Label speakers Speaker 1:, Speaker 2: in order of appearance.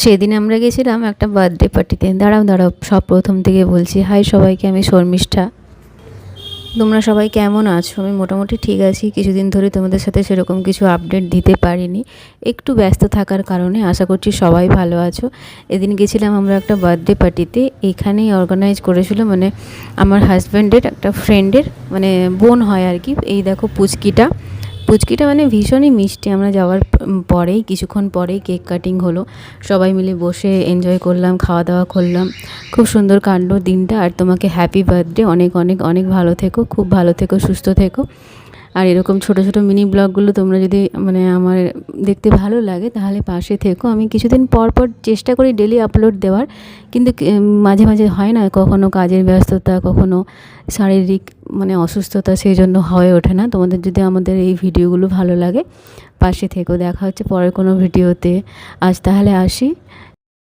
Speaker 1: সেদিন আমরা গেছিলাম একটা বার্থডে পার্টিতে। দাঁড়াও সব প্রথম থেকে বলছি। হাই সবাইকে, আমি শর্মিষ্ঠা। তোমরা সবাই কেমন আছো? আমি মোটামুটি ঠিক আছি। কিছুদিন ধরে তোমাদের সাথে সেরকম কিছু আপডেট দিতে পারিনি, একটু ব্যস্ত থাকার কারণে। আশা করছি সবাই ভালো আছো। এদিন গেছিলাম আমরা একটা বার্থডে পার্টিতে। এখানেই অর্গানাইজ করেছিল, মানে আমার হাজব্যান্ডের একটা ফ্রেন্ডের, মানে বোন হয় আর কি। এই দেখো পুচকিটা মানে ভীষণই মিষ্টি। আমরা যাওয়ার পরেই কিছুক্ষণ পরেই কেক কাটিং হলো। সবাই মিলে বসে এনজয় করলাম, খাওয়া দাওয়া করলাম। খুব সুন্দর কাটলো দিনটা। আর তোমাকে হ্যাপি বার্থডে। অনেক অনেক অনেক ভালো থেকো, খুব ভালো থেকো, সুস্থ থেকো। আর এরকম ছোটো ছোটো মিনি ব্লগগুলো তোমরা যদি মানে আমার দেখতে ভালো লাগে তাহলে পাশে থেকো। আমি কিছুদিন পর পর চেষ্টা করি ডেলি আপলোড দেওয়ার, কিন্তু মাঝে মাঝে হয় না, কখনো কাজের ব্যস্ততা, কখনো শারীরিক মানে অসুস্থতা, সেই জন্য হয়ে ওঠে না। তোমাদের যদি আমাদের এই ভিডিওগুলো ভালো লাগে পাশে থেকো। দেখা হচ্ছে পরের কোনো ভিডিওতে। আজ তাহলে আসি।